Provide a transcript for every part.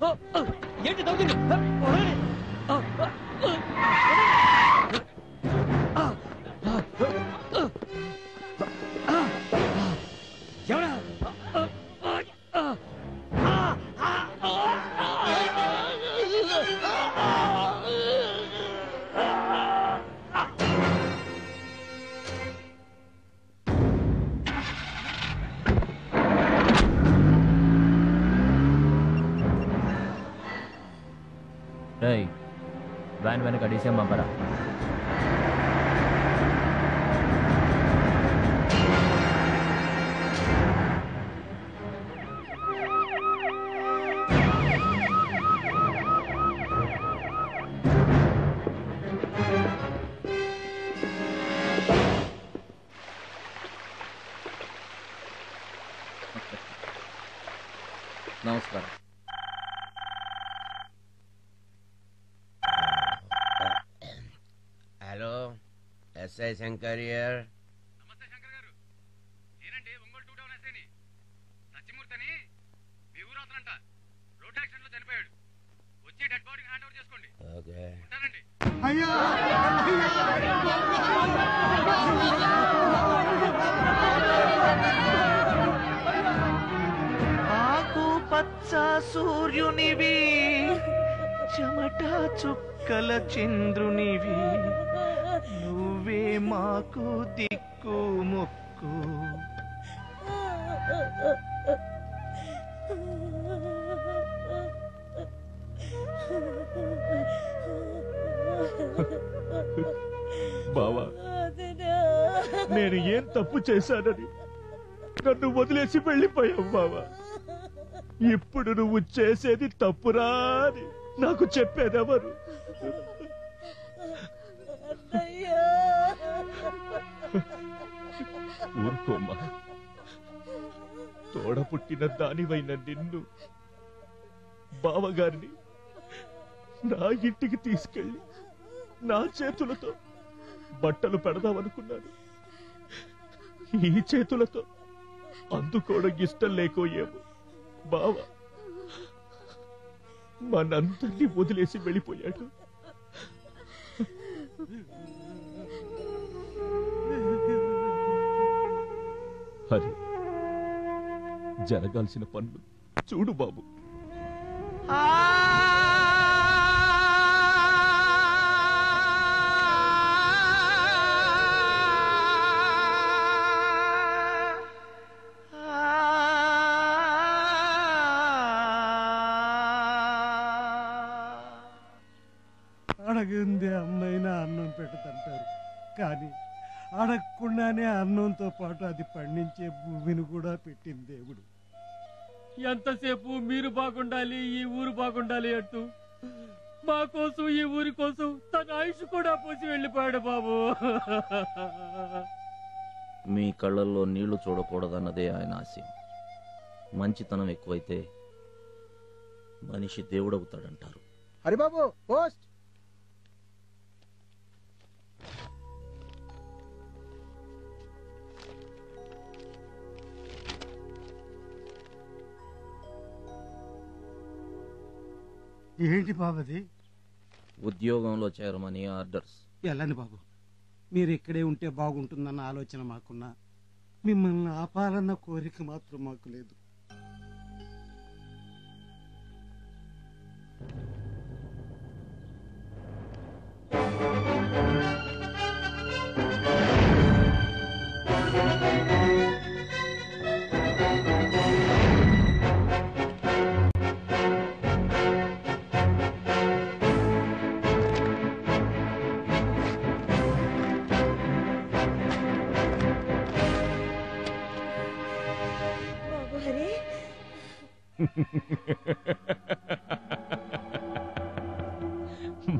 ఏంటి తగ్గుతుంది? ఎవరా? వ్యాన్ వెనక డీసీఎం పంపరా. నమస్కారం. Hello, SI Shankar here. నమస్తే శంకర్ గారు. నేనండి ఒంగోలు 2 టౌన్ ఎస్ఐని. సత్యమూర్తి అని మీ ఊరు అతనంట రోడ్ యాక్సిడెంట్ లో చనిపోయాడు. వచ్చి డెడ్ బాడీని హ్యాండ్ ఓవర్ చేసుకోండి. ఓకే. ఉంటానండి. ఆకు పచ్చ సూర్యునివి, చెమట చుక్కల చంద్రునివి, నువ్వే మాకు దిక్కు మొక్కు. బావా, నేను ఏం తప్పు చేశానని నన్ను వదిలేసి వెళ్ళిపోయావు బావా. ఇప్పుడు నువ్వు చేసేది తప్పురా అని నాకు చెప్పేదెవరు? ఊరుకోమ్మా, తోడ పుట్టిన దానివైన నిన్ను, బావగారిని నా ఇంటికి తీసుకెళ్ళి నా చేతులతో బట్టలు పెడదామనుకున్నాను. ఈ చేతులతో అందుకోవడం ఇష్టం లేకోయేమో బావ మనందరినీ వదిలేసి వెళ్ళిపోయాడు. అరే, జరగాల్సిన పనులు చూడు బాబు. అడగంది అమ్మైనా అన్నం పెడతంటారు, కానీ అడగకుండానే అన్నంతో పాటు అది పండించే భూమిని కూడా పెట్టింది దేవుడు. ఎంతసేపు మీరు బాగుండాలి, ఈ ఊరు బాగుండాలి అంటూ మా కోసం, ఈ ఊరి కోసం తన ఆయుష్ కూడా పోసి వెళ్ళిపోయాడు బాబు. మీ కళ్ళల్లో నీళ్లు చూడకూడదన్నదే ఆయన ఆశయం. మంచితనం ఎక్కువైతే మనిషి దేవుడవుతాడంటారు. హరిబాబు, పోస్ట్. ఏంటి బాబది? ఉద్యోగంలో చేరమని ఆర్డర్స్. వెళ్ళండి బాబు, మీరు ఇక్కడే ఉంటే బాగుంటుందన్న ఆలోచన మాకున్నా, మిమ్మల్ని ఆపాలన్న కోరిక మాత్రం మాకు లేదు.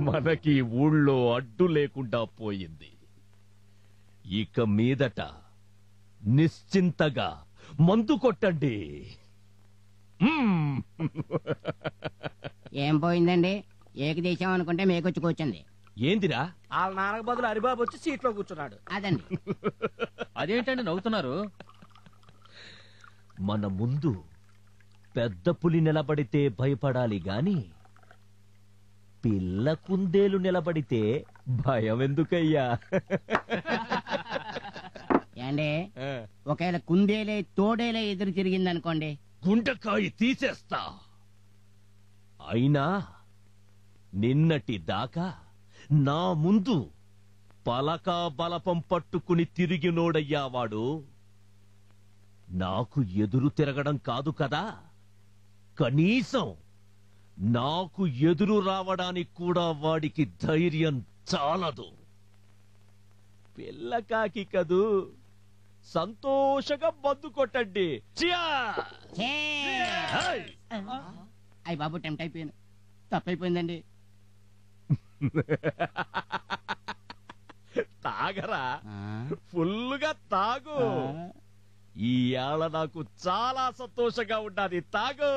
మనకి ఊళ్ళో అడ్డు లేకుండా పోయింది. ఇక మీదట నిశ్చింతగా మందు కొట్టండి. ఏం పోయిందండి? ఏకి తీసామనుకుంటే మేకొచ్చి కూర్చుంది. ఏందిరా? వాళ్ళ నాన్నకు బదులు హరిబాబు వచ్చి సీట్లో కూర్చున్నాడు. అదండి. అదేంటండి నవ్వుతున్నారు? మన ముందు పెద్ద పులి నిలబడితే భయపడాలి గాని పిల్ల కుందేలు నిలబడితే భయం ఎందుకయ్యా? ఏండే ఒకవేళ కుందేలే తోడేలే ఎదురు తిరిగిందనుకోండి, గుండెకాయ తీసేస్తా. అయినా నిన్నటి దాకా నా ముందు పలకా బలపం పట్టుకుని తిరిగినోడయ్యా వాడు. నాకు ఎదురు తిరగడం కాదు కదా, కనీసం నాకు ఎదురు రావడానికి కూడా వాడికి ధైర్యం చాలదు. పిల్లకాకి కదూ, సంతోషంగా మందు కొట్టండి. అయ్యి బాబు టెంప్ట్ అయిపోయాను, తప్పైపోయిందండి. తాగరా, ఫుల్లుగా తాగు. ఈ ఏళ నాకు చాలా సంతోషంగా ఉండాలి, తాగు.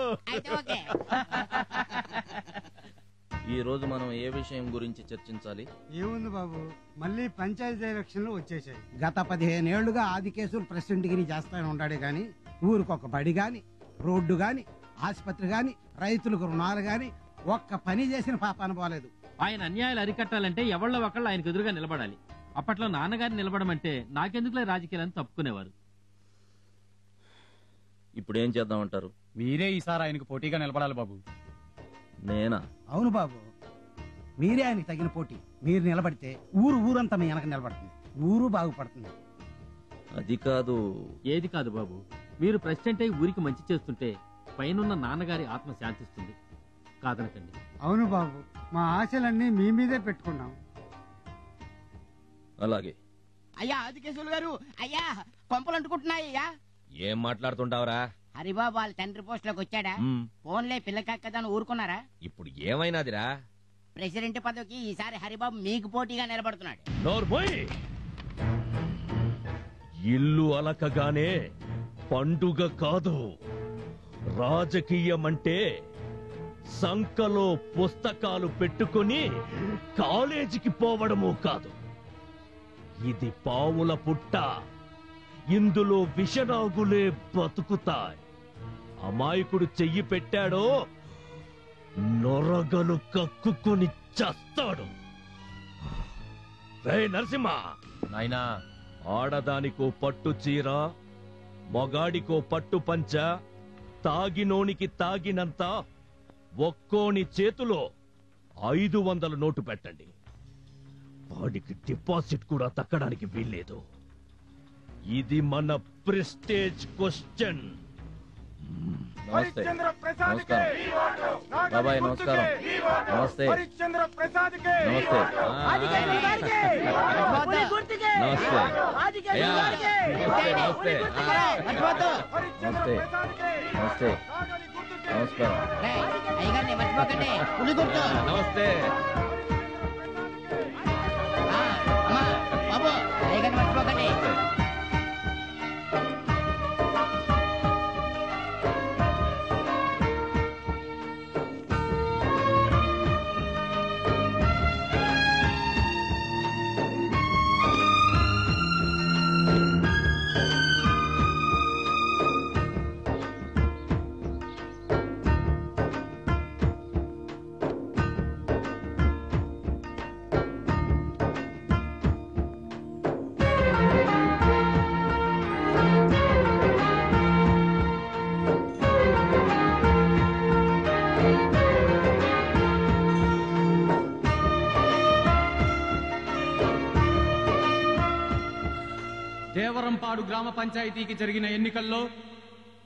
ఈ రోజు మనం ఏ విషయం గురించి చర్చించాలి? ఏముంది బాబు, మళ్ళీ పంచాయతీ ఎలక్షన్లు వచ్చేసాయి. గత 15 ఏళ్లుగా ఆది కేసులు ప్రెసిడెంట్ గిరి చేస్తానే ఉన్నాడే గాని ఊరికొక బడి గాని, రోడ్డు గాని, ఆసుపత్రి గాని, రైతులకు రుణాలు గాని ఒక్క పని చేసిన పాపాన పోలేదు. ఆయన అన్యాయాలు అరికట్టాలంటే ఎవళ్ళ ఒకళ్ళు ఆయనకు ఎదురుగా నిలబడాలి. అప్పట్లో నాన్నగారిని నిలబడమంటే నాకెందుకులే రాజకీయాలని తప్పుకునేవారు. ఇప్పుడు ఏం చేద్దామంటారు? మీరే ఈసారి ఆయనకు పోటీగా నిలబడాలి బాబు. నేనా? అవును బాబు, మీరే ఆయనకి తగిన పోటీ. మీరు నిలబడితే ఊరంతా మీ వెనక నిలబడుతుంది, ఊరు బాగుపడుతుంది. అది కాదు. ఏది కాదు బాబు, మీరు ప్రెసిడెంట్ అయి ఊరికి మంచి చేస్తుంటే పైనున్న నాన్నగారి ఆత్మ శాంతిస్తుంది. కాదనకండి. అవును బాబు, మా ఆశలన్నీ మీ మీదే పెట్టుకున్నాం. అలాగే. అయ్యా ఆది కేసులు గారు, అయ్యా కొంపలు అంటుకుంటున్నాయి. అయ్యా ఏం మాట్లాడుతుంటావురా? హరిబాబు వాళ్ళ తండ్రి పోస్ట్ లోకి వచ్చాడా? ఫోన్లే పిల్లకక్కదని ఊరుకున్నారా? ఇప్పుడు ఏమైనాదిరా? ప్రెసిడెంట్ పదవికి ఈసారి హరిబాబు మీకు పోటీగా నిలబడుతున్నాడు. నోర్మోయ్! ఇల్లు అలకగానే పండుగ కాదు, రాజకీయం అంటే సంకలో పుస్తకాలు పెట్టుకుని కాలేజీకి పోవడము కాదు. ఇది పావుల పుట్ట, ఇందులో విషనాగులే బతుకుతాయి. అమాయకుడు చెయ్యి పెట్టాడో నొరగలు కక్కుని చస్తాడు. రే నరసింహ నాయనా, ఆడదానికో పట్టు చీర, మొగాడికో పట్టు పంచ, తాగినోనికి తాగినంత ఒక్కోని చేతిలో 500 నోటు పెట్టండి. వాడికి డిపాజిట్ కూడా తక్కడానికి వీల్లేదు. ఇది మన ప్రెస్టేజ్ క్వశ్చన్. నమస్తే. నమస్కారం బాబాయ్. నమస్కారం. నమస్తే. నమస్తే. నమస్తే. నమస్తే. అయ్యా. నమస్తే. నమస్తే. నమస్తే. నమస్కారం. అయ్యగారిని మర్చిపోకండి, పులి గుర్తు. నమస్తే. అమ్మా బాబు, అయ్యగారిని మర్చిపోకండి. దేవరంపాడు గ్రామ పంచాయతీకి జరిగిన ఎన్నికల్లో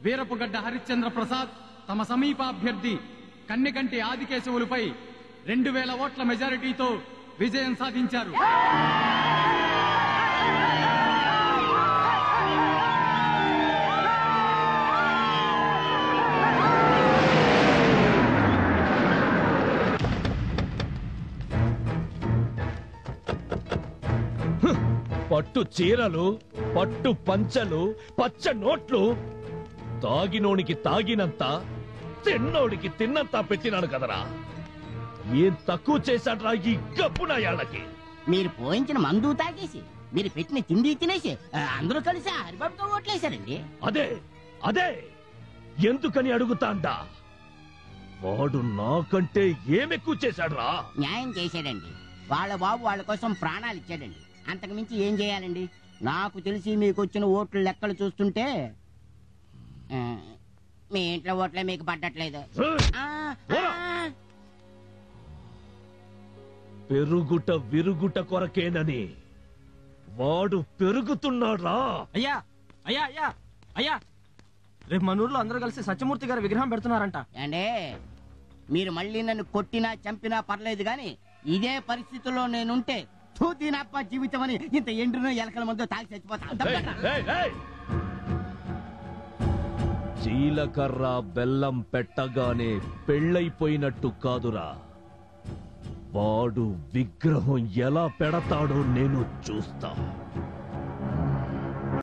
వీరపుగడ్డ హరిశ్చంద్ర ప్రసాద్ తమ సమీప అభ్యర్థి కన్నెకంటి ఆదికేశవులపై 2000 ఓట్ల మెజారిటీతో విజయం సాధించారు. పట్టు చీరలు, పట్టు పంచలు, పచ్చ నోట్లు, తాగినోనికి తాగినంత, తిన్నోడికి తిన్నంత పెట్టినాడు కదరా. ఏం తక్కువ చేశాడ్రా ఈ గబ్బునాయాళ్ళకి? మీరు పోయించిన మందు తాగేసి, మీరు పెట్టిన తిండి తినేసి అందరూ కలిసి హరిబాబుతో ఓట్లేశారండి. అదే అదే ఎందుకని అడుగుతాండా? వాడు నాకంటే ఏమెక్కువ చేశాడ్రా? న్యాయం చేశాడండి. వాళ్ళ బాబు వాళ్ళ కోసం ప్రాణాలు ఇచ్చాడండి. అంతకు మించి ఏం చేయాలండి? నాకు తెలిసి మీకు వచ్చిన ఓట్ల లెక్కలు చూస్తుంటే మీ ఇంట్లో ఓట్లే మీకు పడ్డట్లేదు. పెరుగుట విరుగుట కొరకేనని వాడు పెరుగుతున్నాడ్రా. అయ్యా అయ్యా అయ్యా అయ్యా, రేపు మన ఊర్లో అందరూ కలిసి సత్యమూర్తి గారి విగ్రహం పెడుతున్నారంట. అంటే మీరు మళ్ళీ నన్ను కొట్టినా చంపినా పర్లేదు గాని ఇదే పరిస్థితుల్లో నేనుంటే తూతినప్ప జీవితం అని ఇంత ఎండ్రునో ఎలకల మందు తాగి చచ్చిపోతా. జీలకర్ర బెల్లం పెట్టగానే పెళ్ళైపోయినట్టు కాదురా, వాడు విగ్రహం ఎలా పెడతాడో నేను చూస్తా.